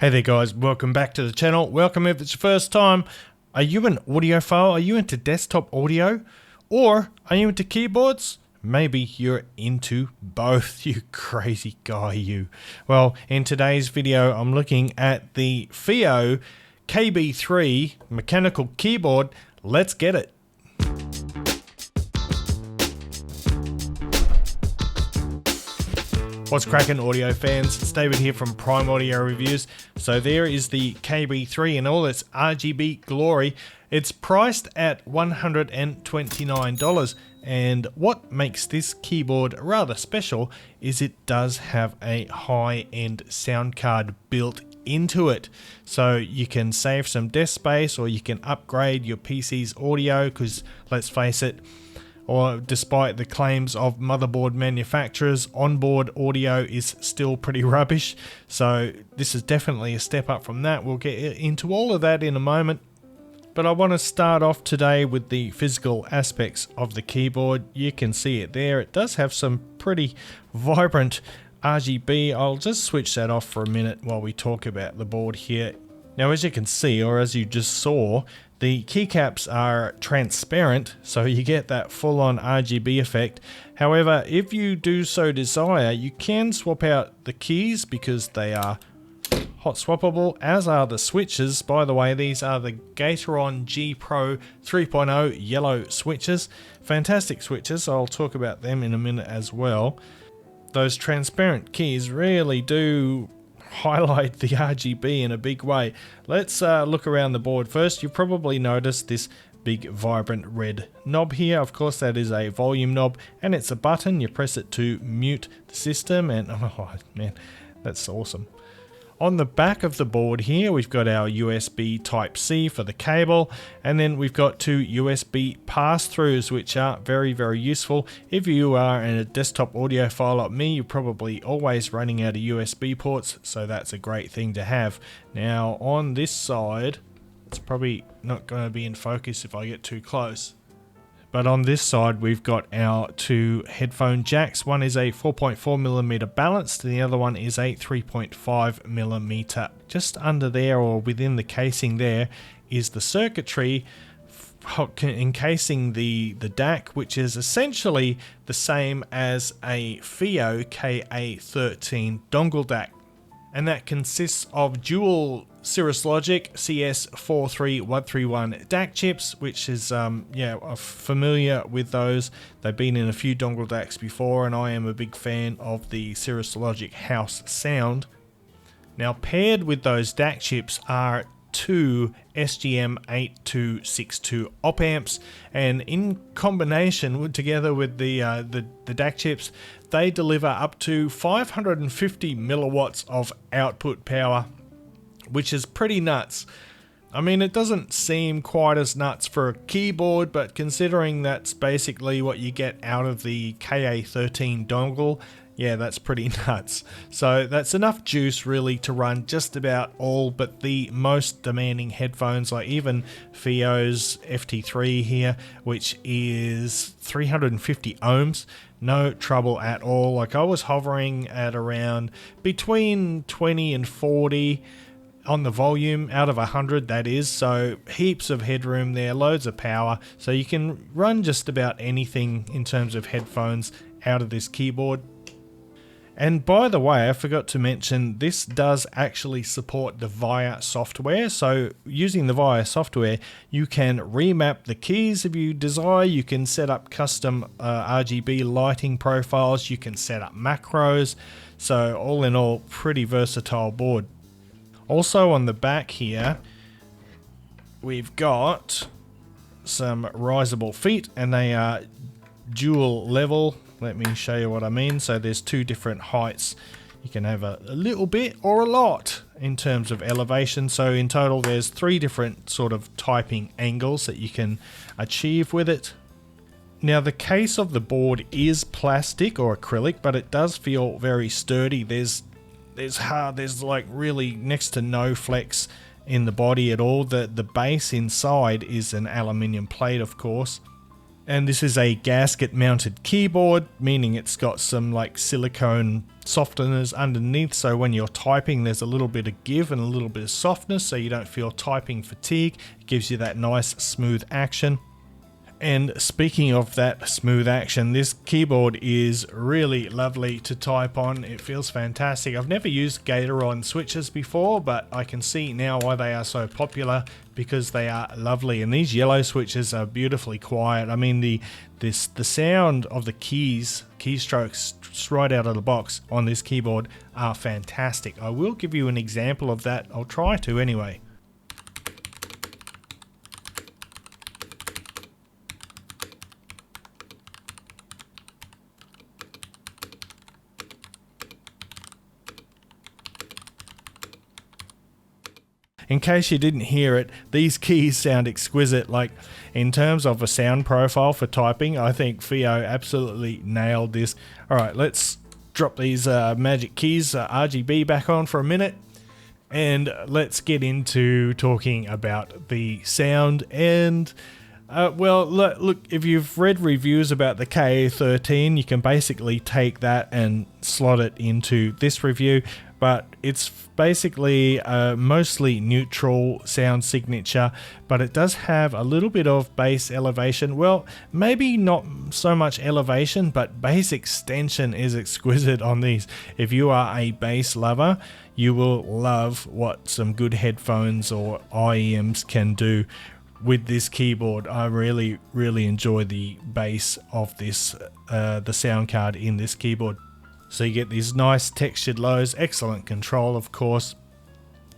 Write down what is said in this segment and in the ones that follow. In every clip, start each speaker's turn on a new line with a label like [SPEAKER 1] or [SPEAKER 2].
[SPEAKER 1] Hey there guys, welcome back to the channel. Welcome if it's your first time. Are you an audiophile? Are you into desktop audio? Or are you into keyboards? Maybe you're into both, you crazy guy you. Well, in today's video I'm looking at the FiiO KB3 mechanical keyboard. Let's get it. What's cracking, audio fans? It's David here from Prime Audio Reviews. So there is the KB3 in all its RGB glory. It's priced at $129, and what makes this keyboard rather special is it does have a high-end sound card built into it. So you can save some desk space, or you can upgrade your PC's audio, because let's face it, or despite the claims of motherboard manufacturers, onboard audio is still pretty rubbish. So this is definitely a step up from that. We'll get into all of that in a moment. But I want to start off today with the physical aspects of the keyboard. You can see it there. It does have some pretty vibrant RGB. I'll just switch that off for a minute while we talk about the board here. Now, as you can see, or as you just saw, the keycaps are transparent, so you get that full-on RGB effect. However, if you do so desire, you can swap out the keys because they are hot swappable, as are the switches. By the way, these are the Gateron G Pro 3.0 yellow switches. Fantastic switches, I'll talk about them in a minute as well. Those transparent keys really do highlight the RGB in a big way. Let's look around the board first. You've probably noticed this big vibrant red knob here. Of course, that is a volume knob, and it's a button. You press it to mute the system, and oh man, that's awesome. On the back of the board here, we've got our USB Type-C for the cable, and then we've got two USB pass-throughs, which are very, very useful. If you are in a desktop audiophile like me, you're probably always running out of USB ports, so that's a great thing to have. Now, on this side, it's probably not going to be in focus if I get too close. But on this side, we've got our two headphone jacks. One is a 4.4mm balanced, and the other one is a 3.5mm. Just under there, or within the casing there, is the circuitry encasing the DAC, which is essentially the same as a FiiO KB3 dongle DAC. And that consists of dual Cirrus Logic CS43131 DAC chips, which is, I'm familiar with those. They've been in a few dongle DACs before, and I am a big fan of the Cirrus Logic house sound. Now, paired with those DAC chips are two SGM8262 op amps, and in combination together with the DAC chips, they deliver up to 550 milliwatts of output power, which is pretty nuts. I mean, it doesn't seem quite as nuts for a keyboard, but considering that's basically what you get out of the KB3 dongle, yeah, that's pretty nuts. So that's enough juice really to run just about all but the most demanding headphones, like even FiiO's FT3 here, which is 350 ohms. No trouble at all. Like, I was hovering at around between 20 and 40 on the volume out of 100, that is. So heaps of headroom there, loads of power. So you can run just about anything in terms of headphones out of this keyboard. And by the way, I forgot to mention, this does actually support the VIA software. So using the VIA software, you can remap the keys if you desire. You can set up custom RGB lighting profiles. You can set up macros. So all in all, pretty versatile board. Also on the back here, we've got some riseable feet, and they are dual level. Let me show you what I mean. So there's two different heights. You can have a little bit or a lot in terms of elevation. So in total, there's three different sort of typing angles that you can achieve with it. Now, the case of the board is plastic or acrylic, but it does feel very sturdy. There's like really next to no flex in the body at all. The base inside is an aluminium plate, of course. And this is a gasket mounted keyboard, meaning it's got some like silicone softeners underneath, so when you're typing there's a little bit of give and a little bit of softness, so you don't feel typing fatigue. It gives you that nice smooth action. And speaking of that smooth action, this keyboard is really lovely to type on. It feels fantastic. I've never used Gateron switches before, but I can see now why they are so popular, because they are lovely. And these yellow switches are beautifully quiet. I mean, the sound of the keystrokes right out of the box on this keyboard are fantastic. I will give you an example of that. I'll try to anyway. In case you didn't hear it, these keys sound exquisite. Like, in terms of a sound profile for typing, I think FiiO absolutely nailed this. Alright, let's drop these magic keys RGB back on for a minute, and let's get into talking about the sound. And well, look, if you've read reviews about the KA13, you can basically take that and slot it into this review. But it's basically a mostly neutral sound signature, but it does have a little bit of bass elevation. Well, maybe not so much elevation, but bass extension is exquisite on these. If you are a bass lover, you will love what some good headphones or IEMs can do with this keyboard. I really enjoy the bass of this, the sound card in this keyboard. So you get these nice textured lows, excellent control of course,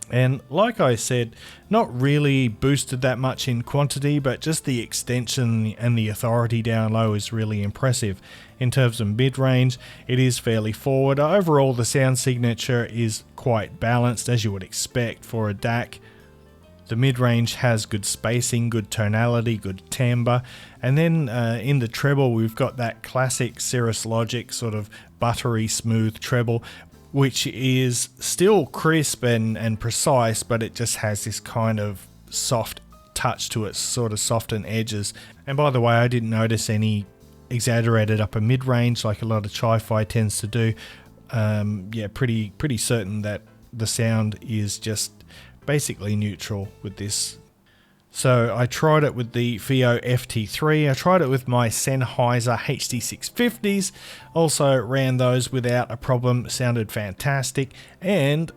[SPEAKER 1] and like I said, not really boosted that much in quantity, but just the extension and the authority down low is really impressive. In terms of mid-range, it is fairly forward. Overall, the sound signature is quite balanced, as you would expect for a DAC. The mid-range has good spacing, good tonality, good timbre, and then in the treble we've got that classic Cirrus Logic sort of buttery smooth treble, which is still crisp and precise, but it just has this kind of soft touch to it, sort of softened edges. And by the way, I didn't notice any exaggerated upper mid-range like a lot of Chi-Fi tends to do. Yeah, pretty certain that the sound is just basically neutral with this. So I tried it with the FiiO FT3, I tried it with my Sennheiser HD650s, also ran those without a problem, sounded fantastic, and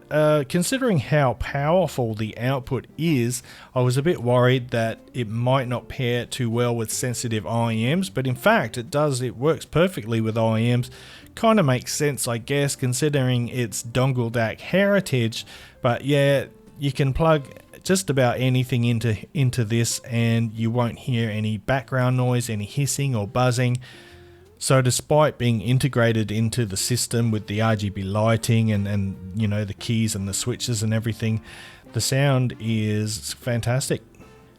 [SPEAKER 1] considering how powerful the output is, I was a bit worried that it might not pair too well with sensitive IEMs, but in fact it does, it works perfectly with IEMs. Kind of makes sense, I guess, considering its dongle DAC heritage, but yeah, you can plug just about anything into this and you won't hear any background noise, any hissing or buzzing. So despite being integrated into the system with the RGB lighting and you know, the keys and the switches and everything, the sound is fantastic.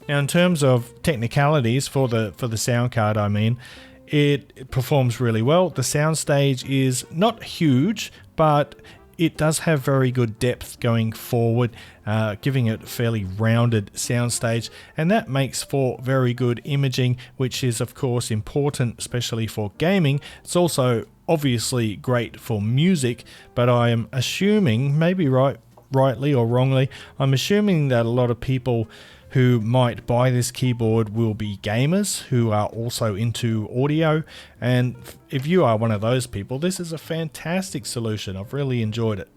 [SPEAKER 1] Now in terms of technicalities for the sound card, I mean, it performs really well. The soundstage is not huge, but it does have very good depth going forward, giving it a fairly rounded soundstage, and that makes for very good imaging, which is of course important, especially for gaming. It's also obviously great for music, but I am assuming, maybe rightly or wrongly, I'm assuming that a lot of people who might buy this keyboard will be gamers who are also into audio, and if you are one of those people, this is a fantastic solution. I've really enjoyed it.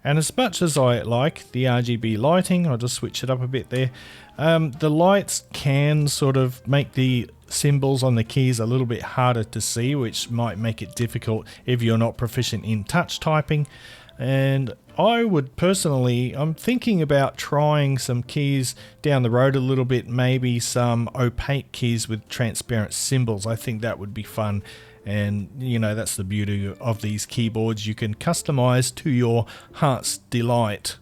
[SPEAKER 1] And as much as I like the RGB lighting, I'll just switch it up a bit there, the lights can sort of make the symbols on the keys a little bit harder to see, which might make it difficult if you're not proficient in touch typing. And I would personally, I'm thinking about trying some keys down the road a little bit, maybe some opaque keys with transparent symbols. I think that would be fun. And you know, that's the beauty of these keyboards. You can customize to your heart's delight.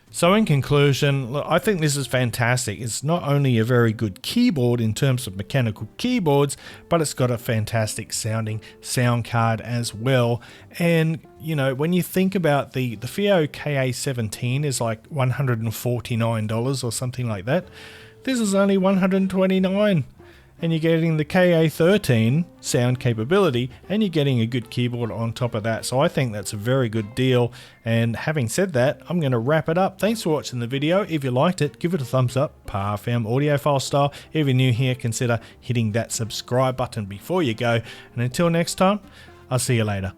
[SPEAKER 1] So in conclusion, look, I think this is fantastic. It's not only a very good keyboard in terms of mechanical keyboards, but it's got a fantastic sounding sound card as well. And you know, when you think about the FiiO KA17 is like $149 or something like that, this is only $129. and you're getting the KA13 sound capability, and you're getting a good keyboard on top of that. So I think that's a very good deal. And having said that, I'm going to wrap it up. Thanks for watching the video. If you liked it, give it a thumbs up, Parfam Audiophile style. If you're new here, consider hitting that subscribe button before you go. And until next time, I'll see you later.